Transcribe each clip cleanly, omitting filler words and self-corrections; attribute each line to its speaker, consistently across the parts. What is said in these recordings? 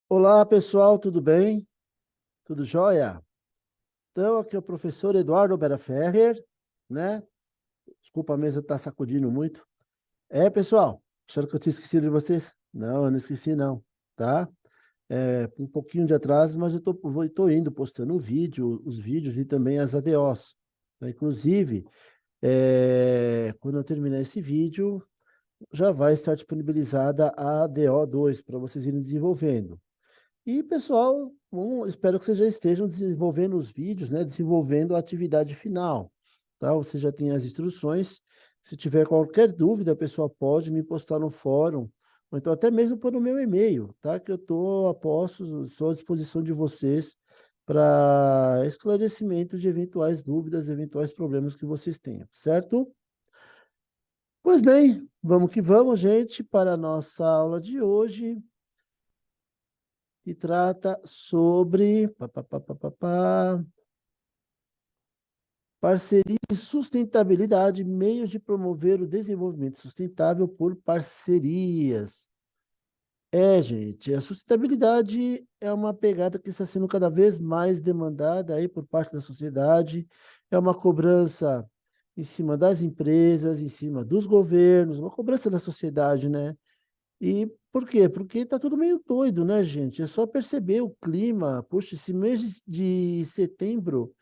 Speaker 1: Olá, pessoal, tudo bem? Tudo jóia? Então, aqui é o professor Eduardo Bera Ferrer, né? Desculpa, a mesa está sacudindo muito. Pessoal, acharam que eu tinha esquecido de vocês? Não, eu não esqueci, não, tá? Um pouquinho de atraso, mas tô indo postando o vídeo, os vídeos e também as ADOs, tá? Inclusive, quando eu terminar esse vídeo, já vai estar disponibilizada a ADO2 para vocês irem desenvolvendo. E, pessoal, espero que vocês já estejam desenvolvendo os vídeos, né? Desenvolvendo a atividade final, tá? Você já tem as instruções. Se tiver qualquer dúvida, pessoal, pode me postar no fórum, ou então até mesmo por o meu e-mail, tá? Que eu estou à disposição de vocês para esclarecimento de eventuais dúvidas, eventuais problemas que vocês tenham, certo? Pois bem, vamos que vamos, gente, para a nossa aula de hoje que trata sobre parceria e sustentabilidade, meios de promover o desenvolvimento sustentável por parcerias. Gente, a sustentabilidade é uma pegada que está sendo cada vez mais demandada aí por parte da sociedade, é uma cobrança em cima das empresas, em cima dos governos, uma cobrança da sociedade, né? E por quê? Porque tá tudo meio doido, né, gente? É só perceber o clima. Puxa, esse mês de setembro,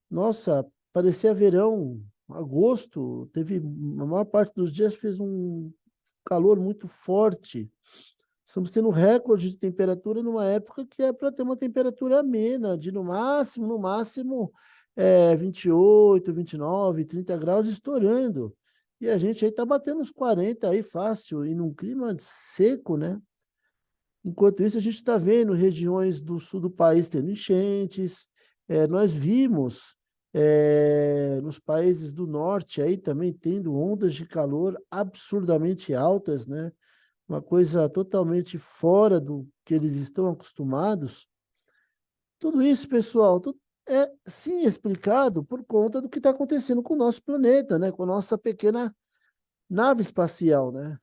Speaker 1: nossa, parecia verão. Agosto, teve, a maior parte dos dias fez um calor muito forte. Estamos tendo recorde de temperatura numa época que é para ter uma temperatura amena, de no máximo, 28, 29, 30 graus estourando. E a gente aí tá batendo uns 40 aí fácil, e num clima seco, né? Enquanto isso, a gente está vendo regiões do sul do país tendo enchentes. Nós vimos nos países do norte aí também tendo ondas de calor absurdamente altas, né? Uma coisa totalmente fora do que eles estão acostumados. Tudo isso, pessoal, é sim explicado por conta do que está acontecendo com o nosso planeta, né? Com a nossa pequena nave espacial, né?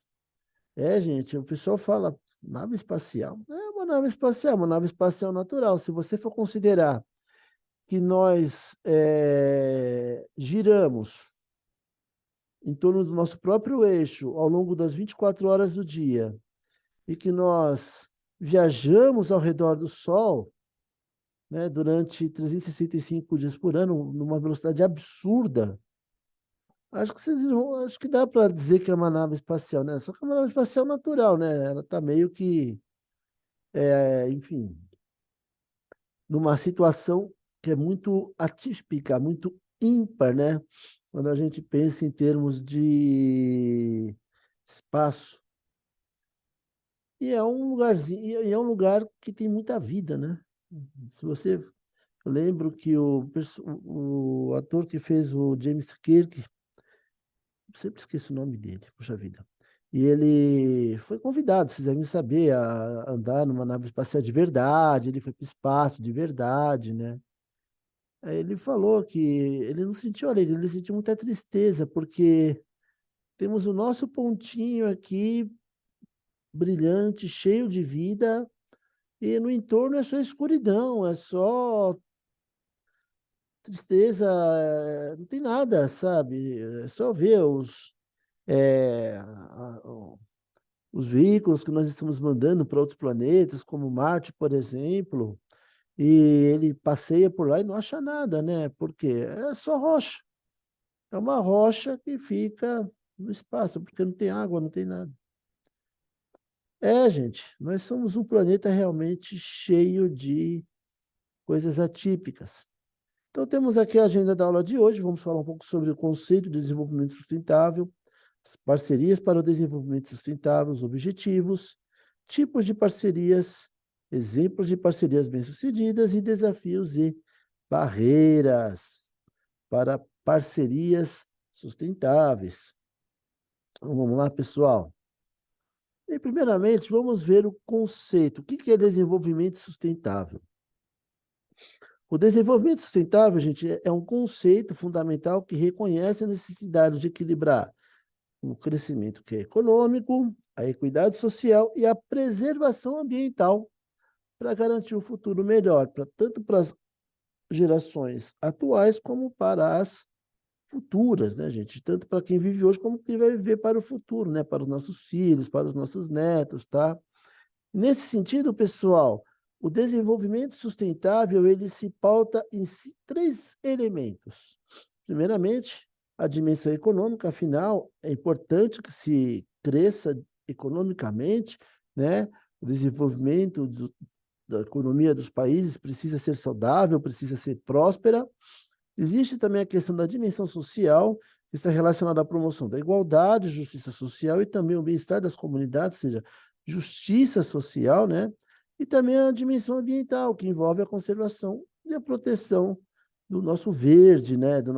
Speaker 1: Gente, o pessoal fala nave espacial. É uma nave espacial natural. Se você for considerar que nós giramos em torno do nosso próprio eixo ao longo das 24 horas do dia e que nós viajamos ao redor do Sol, né, durante 365 dias por ano, numa velocidade absurda, acho que dá para dizer que é uma nave espacial, né? Só que é uma nave espacial natural, né? Ela está meio que enfim, numa situação que é muito atípica, muito ímpar, né? Quando a gente pensa em termos de espaço. E é um lugarzinho, e é um lugar que tem muita vida, né? Se você eu lembro que o ator que fez o James Kirk, sempre esqueço o nome dele, puxa vida. E ele foi convidado, vocês devem saber, a andar numa nave espacial de verdade, ele foi para o espaço de verdade, né? Aí ele falou que ele não sentiu alegria, ele sentiu muita tristeza, porque temos o nosso pontinho aqui, brilhante, cheio de vida, e no entorno é só escuridão, é só tristeza, não tem nada, sabe? É só ver os veículos que nós estamos mandando para outros planetas, como Marte, por exemplo, e ele passeia por lá e não acha nada, né? Porque é só rocha. É uma rocha que fica no espaço, porque não tem água, não tem nada. Gente, nós somos um planeta realmente cheio de coisas atípicas. Então, temos aqui a agenda da aula de hoje. Vamos falar um pouco sobre o conceito de desenvolvimento sustentável, as parcerias para o desenvolvimento sustentável, os objetivos, tipos de parcerias, exemplos de parcerias bem-sucedidas e desafios e barreiras para parcerias sustentáveis. Então, vamos lá, pessoal. E, primeiramente, vamos ver o conceito. O que é desenvolvimento sustentável? O desenvolvimento sustentável, gente, é um conceito fundamental que reconhece a necessidade de equilibrar o crescimento que é econômico, a equidade social e a preservação ambiental para garantir um futuro melhor, tanto para as gerações atuais como para as futuras, né, gente? Tanto para quem vive hoje como quem vai viver para o futuro, né? Para os nossos filhos, para os nossos netos, tá? Nesse sentido, pessoal, o desenvolvimento sustentável ele se pauta em três elementos. Primeiramente, a dimensão econômica, afinal, é importante que se cresça economicamente, né? O desenvolvimento da economia dos países precisa ser saudável, precisa ser próspera. Existe também a questão da dimensão social, que está relacionada à promoção da igualdade, justiça social e também o bem-estar das comunidades, ou seja, justiça social, né? E também a dimensão ambiental, que envolve a conservação e a proteção do nosso verde, né? É, do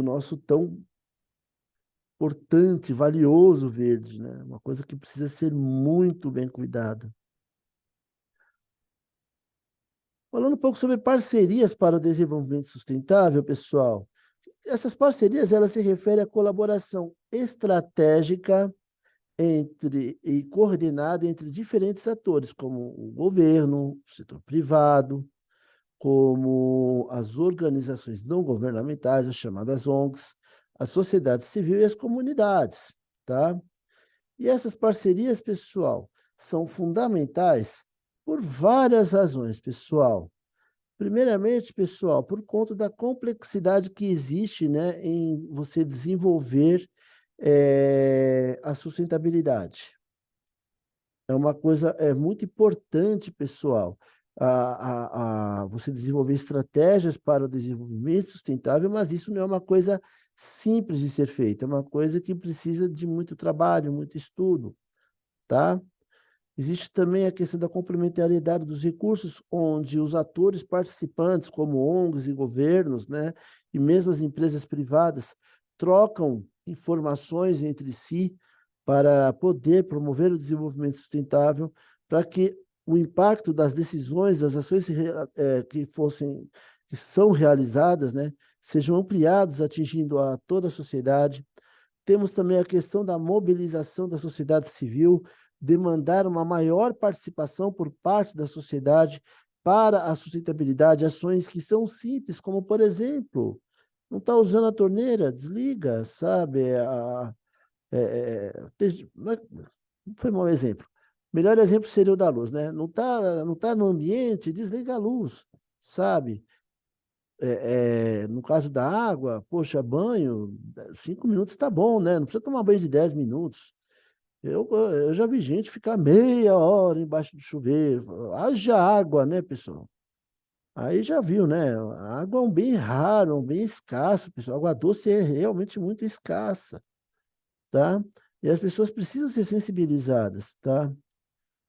Speaker 1: nosso tão importante, valioso verde, né? Uma coisa que precisa ser muito bem cuidada. Falando um pouco sobre parcerias para o desenvolvimento sustentável, pessoal, essas parcerias elas se referem à colaboração estratégica e coordenada entre diferentes atores, como o governo, o setor privado, como as organizações não governamentais, as chamadas ONGs, a sociedade civil e as comunidades, tá? E essas parcerias, pessoal, são fundamentais por várias razões, pessoal. Primeiramente, pessoal, por conta da complexidade que existe, né, em você desenvolver a sustentabilidade. É uma coisa muito importante, pessoal, você desenvolver estratégias para o desenvolvimento sustentável, mas isso não é uma coisa simples de ser feita, é uma coisa que precisa de muito trabalho, muito estudo, tá? Existe também a questão da complementariedade dos recursos, onde os atores participantes, como ONGs e governos, né, e mesmo as empresas privadas, trocam informações entre si para poder promover o desenvolvimento sustentável, para que o impacto das decisões, das ações que são realizadas, né, sejam ampliados, atingindo a toda a sociedade. Temos também a questão da mobilização da sociedade civil, demandar uma maior participação por parte da sociedade para a sustentabilidade, ações que são simples, como, por exemplo, não está usando a torneira, desliga, sabe? Não foi um mau exemplo. Melhor exemplo seria o da luz, né? Não tá no ambiente, desliga a luz, sabe? No caso da água, poxa, banho, 5 minutos está bom, né? Não precisa tomar banho de 10 minutos. Eu já vi gente ficar meia hora embaixo do chuveiro. Haja água, né, pessoal? Aí já viu, né? A água é um bem raro, um bem escasso, pessoal. A água doce é realmente muito escassa, tá? E as pessoas precisam ser sensibilizadas, tá?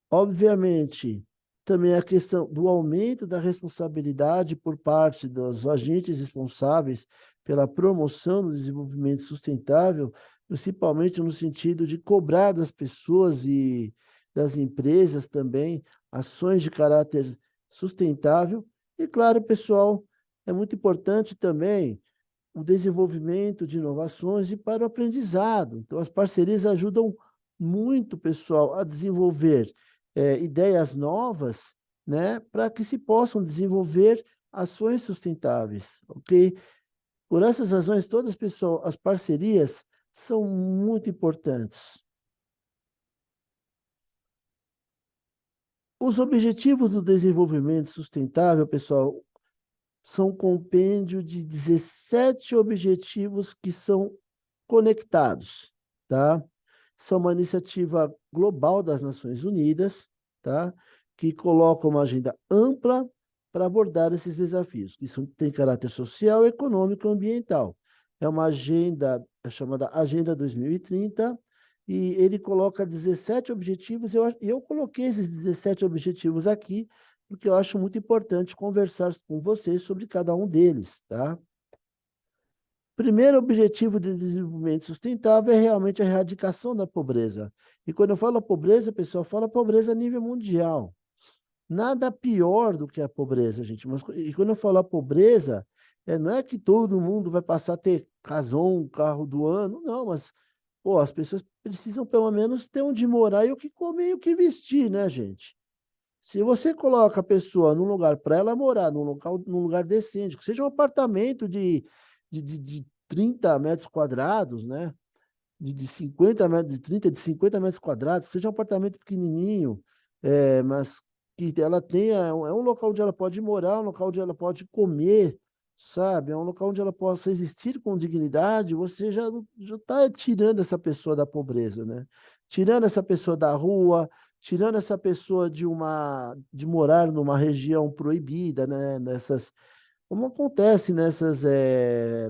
Speaker 1: Obviamente, também a questão do aumento da responsabilidade por parte dos agentes responsáveis pela promoção do desenvolvimento sustentável, principalmente no sentido de cobrar das pessoas e das empresas também ações de caráter sustentável. E, claro, pessoal, é muito importante também o desenvolvimento de inovações e para o aprendizado. Então, as parcerias ajudam muito, pessoal, a desenvolver ideias novas, né, para que se possam desenvolver ações sustentáveis, ok? Por essas razões todas, pessoal, as parcerias são muito importantes. Os objetivos do desenvolvimento sustentável, pessoal, são um compêndio de 17 objetivos que são conectados, tá? São uma iniciativa global das Nações Unidas, tá? Que coloca uma agenda ampla para abordar esses desafios, que tem caráter social, econômico e ambiental. É uma agenda chamada Agenda 2030, e ele coloca 17 objetivos, e eu coloquei esses 17 objetivos aqui, porque eu acho muito importante conversar com vocês sobre cada um deles, tá? Primeiro objetivo de desenvolvimento sustentável é realmente a erradicação da pobreza. E quando eu falo pobreza, pessoal, fala pobreza a nível mundial. Nada pior do que a pobreza, gente. E quando eu falo a pobreza, não é que todo mundo vai passar a ter casou um carro do ano, não, mas Pô, as pessoas precisam pelo menos ter onde morar e o que comer e o que vestir, né, gente? Se você coloca a pessoa num lugar para ela morar, num lugar decente, que seja um apartamento de 30 metros quadrados, né? De 50 metros, de 30, de 50 metros quadrados, seja um apartamento pequenininho, mas que ela tenha, é um local onde ela pode morar, um local onde ela pode comer, sabe? É um local onde ela possa existir com dignidade, você já está tirando essa pessoa da pobreza, né? Tirando essa pessoa da rua, tirando essa pessoa de morar numa região proibida, né? Como acontece nessas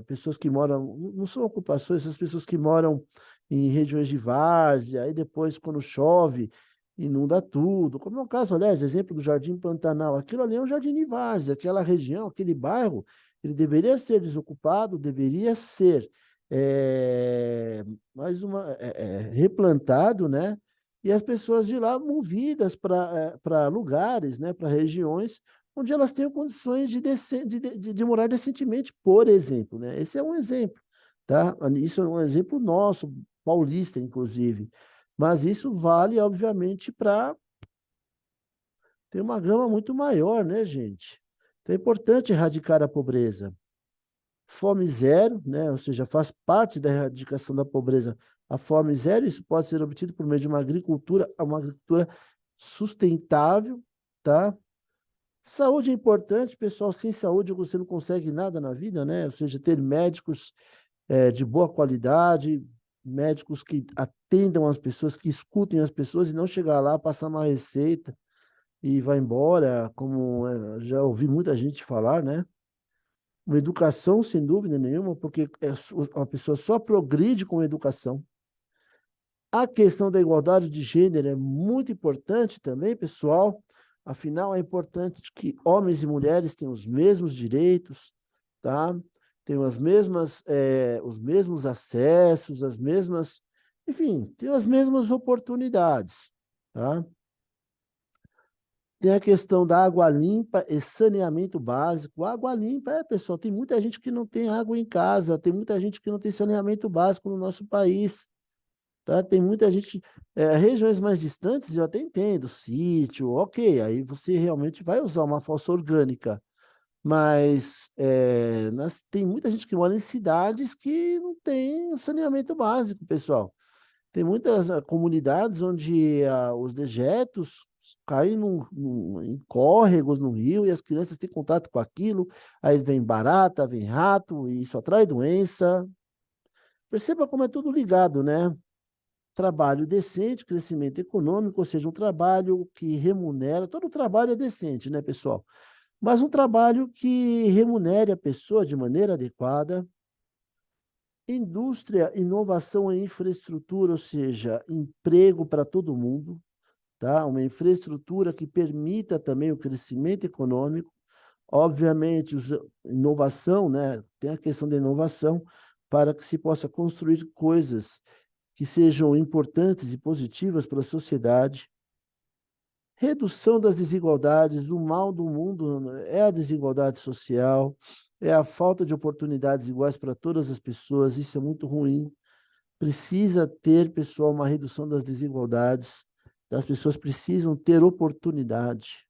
Speaker 1: pessoas que moram, não são ocupações, essas pessoas que moram em regiões de várzea, aí depois, quando chove, inunda tudo. Como é o caso, aliás, exemplo do Jardim Pantanal. Aquilo ali é um jardim de várzea, aquela região, aquele bairro, ele deveria ser desocupado, deveria ser replantado, né? E as pessoas de lá movidas para lugares, né? Para regiões onde elas tenham condições de morar decentemente, por exemplo, né? Esse é um exemplo, tá? Isso é um exemplo nosso, paulista, inclusive. Mas isso vale, obviamente, para ter uma gama muito maior, né, gente? Então é importante erradicar a pobreza. Fome zero, né? Ou seja, faz parte da erradicação da pobreza a fome zero. Isso pode ser obtido por meio de uma agricultura sustentável, tá? Saúde é importante, pessoal. Sem saúde você não consegue nada na vida, né? Ou seja, ter médicos de boa qualidade, médicos que atendam as pessoas, que escutem as pessoas e não chegar lá, passar uma receita e vai embora, como já ouvi muita gente falar, né? Uma educação, sem dúvida nenhuma, porque a pessoa só progride com a educação. A questão da igualdade de gênero é muito importante também, pessoal. Afinal, é importante que homens e mulheres tenham os mesmos direitos, tá? Tenham os mesmos acessos, enfim, tenham as mesmas oportunidades, tá? Tem a questão da água limpa e saneamento básico. Água limpa, pessoal, tem muita gente que não tem água em casa, tem muita gente que não tem saneamento básico no nosso país. Tá? Tem muita gente, regiões mais distantes, eu até entendo, sítio, ok, aí você realmente vai usar uma fossa orgânica, mas tem muita gente que mora em cidades que não tem saneamento básico, pessoal. Tem muitas comunidades onde os dejetos caem em córregos no rio e as crianças têm contato com aquilo, aí vem barata, vem rato, e isso atrai doença. Perceba como é tudo ligado, né? Trabalho decente, crescimento econômico, ou seja, um trabalho que remunera. Todo trabalho é decente, né, pessoal? Mas um trabalho que remunere a pessoa de maneira adequada. Indústria, inovação e infraestrutura, ou seja, emprego para todo mundo, tá? Uma infraestrutura que permita também o crescimento econômico. Obviamente, inovação, né? Tem a questão da inovação para que se possa construir coisas que sejam importantes e positivas para a sociedade. Redução das desigualdades, o mal do mundo é a desigualdade social, é a falta de oportunidades iguais para todas as pessoas, isso é muito ruim. Precisa ter, pessoal, uma redução das desigualdades, as pessoas precisam ter oportunidade.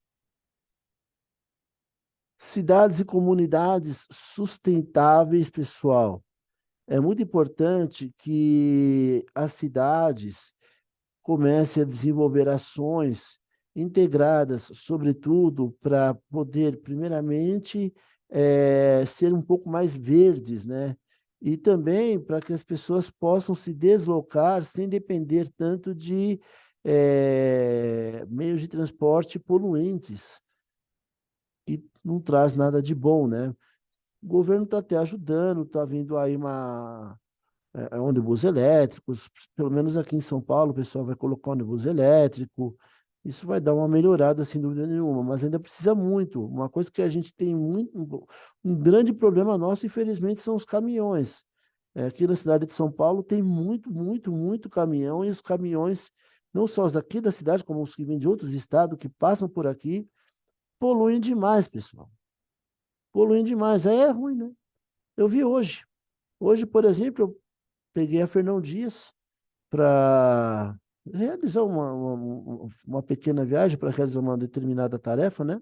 Speaker 1: Cidades e comunidades sustentáveis, pessoal. É muito importante que as cidades comece a desenvolver ações integradas, sobretudo para poder, primeiramente, ser um pouco mais verdes, né? E também para que as pessoas possam se deslocar sem depender tanto de meios de transporte poluentes, que não traz nada de bom, né? O governo está até ajudando, está vindo aí ônibus elétricos, pelo menos aqui em São Paulo, o pessoal vai colocar ônibus elétrico. Isso vai dar uma melhorada, sem dúvida nenhuma, mas ainda precisa muito. Uma coisa que a gente tem um grande problema nosso, infelizmente, são os caminhões. Aqui na cidade de São Paulo tem muito, muito, muito caminhão, e os caminhões, não só os aqui da cidade, como os que vêm de outros estados, que passam por aqui, poluem demais, pessoal. Poluem demais. Aí é ruim, né? Eu vi hoje. Hoje, por exemplo, eu peguei a Fernão Dias. para realizar uma pequena viagem, para realizar uma determinada tarefa, né?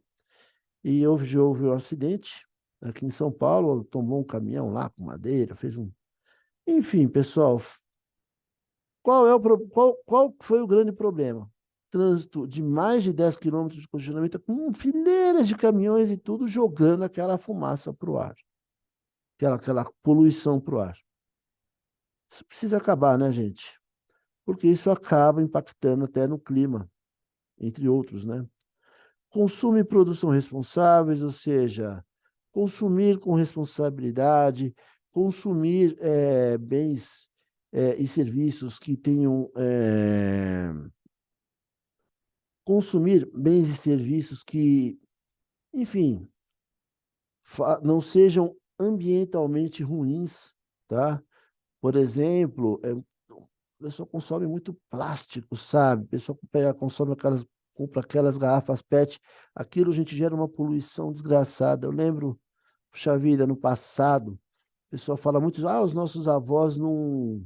Speaker 1: E houve um acidente aqui em São Paulo, tomou um caminhão lá com madeira, fez um. Enfim, pessoal, qual foi o grande problema? Trânsito de mais de 10 quilômetros de congestionamento, com fileiras de caminhões e tudo jogando aquela fumaça para o ar, aquela poluição para o ar. Isso precisa acabar, né, gente? Porque isso acaba impactando até no clima, entre outros, né? Consumo e produção responsáveis, ou seja, consumir com responsabilidade, consumir bens e serviços que tenham consumir bens e serviços que, enfim, não sejam ambientalmente ruins, tá? Por exemplo, o pessoal consome muito plástico, sabe? O pessoal consome compra aquelas garrafas PET, aquilo a gente gera uma poluição desgraçada. Eu lembro, puxa vida, no passado, o pessoal fala muito, nossos avós não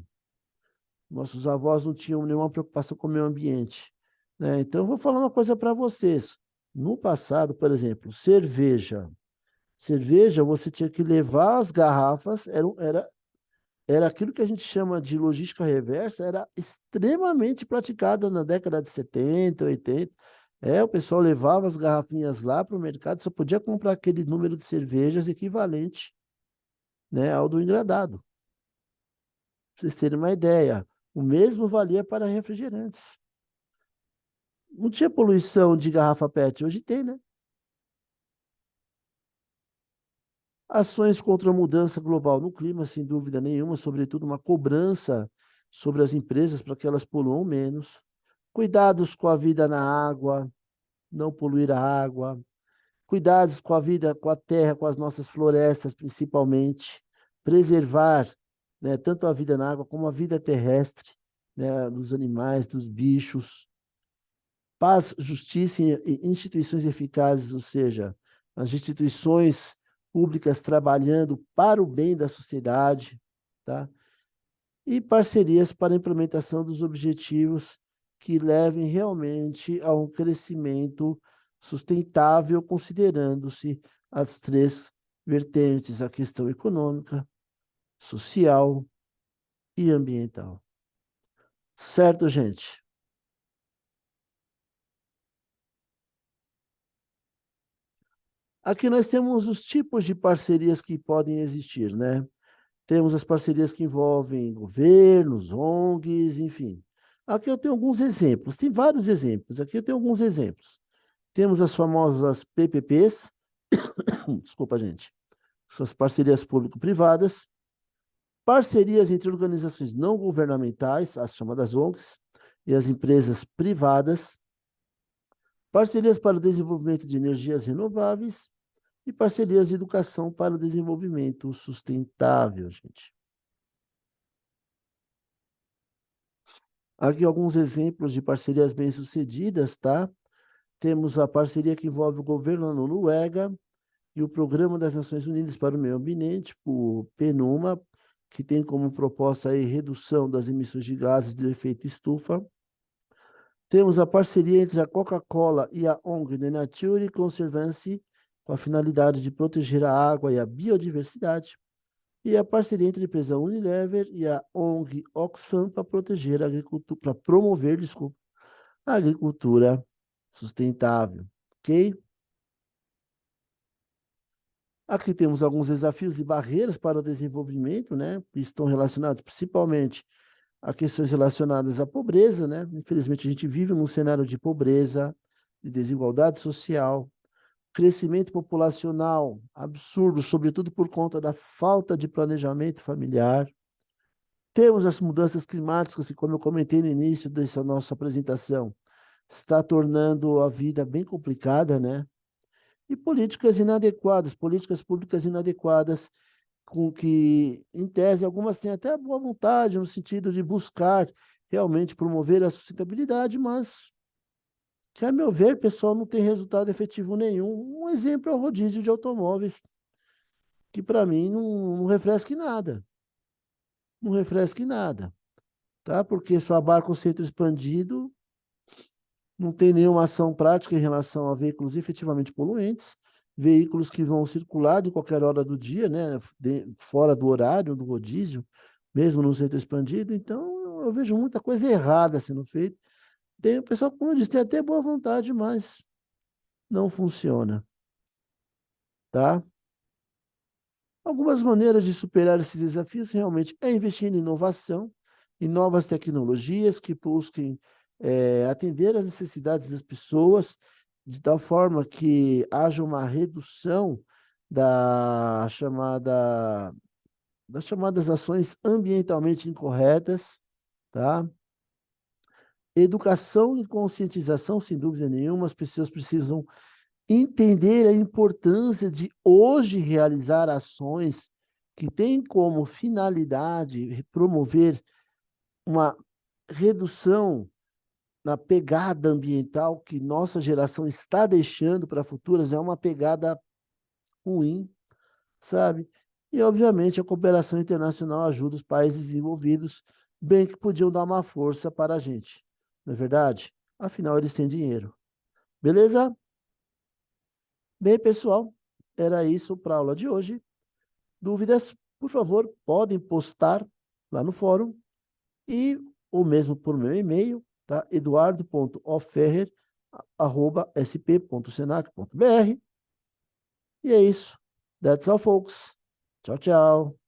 Speaker 1: tinham nenhuma preocupação com o meio ambiente, né? Então, eu vou falar uma coisa para vocês. No passado, por exemplo, cerveja, você tinha que levar as garrafas, era aquilo que a gente chama de logística reversa, era extremamente praticada na década de 70, 80. O pessoal levava as garrafinhas lá para o mercado, só podia comprar aquele número de cervejas equivalente, né, ao do engradado. Pra vocês terem uma ideia. O mesmo valia para refrigerantes. Não tinha poluição de garrafa PET, hoje tem, né? Ações contra a mudança global no clima, sem dúvida nenhuma, sobretudo uma cobrança sobre as empresas para que elas poluam menos. Cuidados com a vida na água, não poluir a água. Cuidados com a vida, com a terra, com as nossas florestas, principalmente. Preservar, né, tanto a vida na água como a vida terrestre, né, dos animais, dos bichos. Paz, justiça e instituições eficazes, ou seja, as instituições públicas trabalhando para o bem da sociedade, tá? E parcerias para a implementação dos objetivos que levem realmente a um crescimento sustentável, considerando-se as três vertentes, a questão econômica, social e ambiental. Certo, gente? Aqui nós temos os tipos de parcerias que podem existir, né? Temos as parcerias que envolvem governos, ONGs, enfim. Aqui eu tenho alguns exemplos, tem vários exemplos. Aqui eu tenho alguns exemplos. Temos as famosas PPPs, desculpa, gente, são as parcerias público-privadas, parcerias entre organizações não governamentais, as chamadas ONGs, e as empresas privadas, parcerias para o desenvolvimento de energias renováveis e parcerias de educação para o desenvolvimento sustentável, gente. Aqui alguns exemplos de parcerias bem-sucedidas, tá? Temos a parceria que envolve o governo da Noruega e o Programa das Nações Unidas para o Meio Ambiente, o PNUMA, que tem como proposta a redução das emissões de gases de efeito estufa. Temos a parceria entre a Coca-Cola e a ONG The Nature Conservancy, com a finalidade de proteger a água e a biodiversidade. E a parceria entre a empresa Unilever e a ONG Oxfam para proteger a agricultura, para promover, desculpa, a agricultura sustentável, ok? Aqui temos alguns desafios e barreiras para o desenvolvimento, né? Que estão relacionados principalmente a questões relacionadas à pobreza, né? Infelizmente, a gente vive num cenário de pobreza, de desigualdade social, crescimento populacional absurdo, sobretudo por conta da falta de planejamento familiar. Temos as mudanças climáticas, que, como eu comentei no início dessa nossa apresentação, está tornando a vida bem complicada, né? E políticas públicas inadequadas, com que, em tese, algumas têm até boa vontade no sentido de buscar realmente promover a sustentabilidade, mas, que, a meu ver, pessoal, não tem resultado efetivo nenhum. Um exemplo é o rodízio de automóveis, que para mim não refresca em nada. Não refresca em nada. tá? Porque só abarca o centro expandido, não tem nenhuma ação prática em relação a veículos efetivamente poluentes, veículos que vão circular de qualquer hora do dia, né? Fora do horário do rodízio, mesmo no centro expandido. Então, eu vejo muita coisa errada sendo feita. Tem o pessoal, como eu disse, tem até boa vontade, mas não funciona, tá? Algumas maneiras de superar esses desafios realmente é investir em inovação, em novas tecnologias que busquem atender às necessidades das pessoas, de tal forma que haja uma redução da chamada, das chamadas ações ambientalmente incorretas, tá? Educação e conscientização, sem dúvida nenhuma, as pessoas precisam entender a importância de hoje realizar ações que têm como finalidade promover uma redução na pegada ambiental que nossa geração está deixando para futuras, é uma pegada ruim, sabe? E, obviamente, a cooperação internacional ajuda os países desenvolvidos, bem que podiam dar uma força para a gente, não é verdade? Afinal, eles têm dinheiro. Beleza? Bem, pessoal, era isso para a aula de hoje. Dúvidas, por favor, podem postar lá no fórum e ou mesmo por meu e-mail, tá? eduardo.offerrer@sp.senac.br. E é isso. That's all, folks. Tchau, tchau.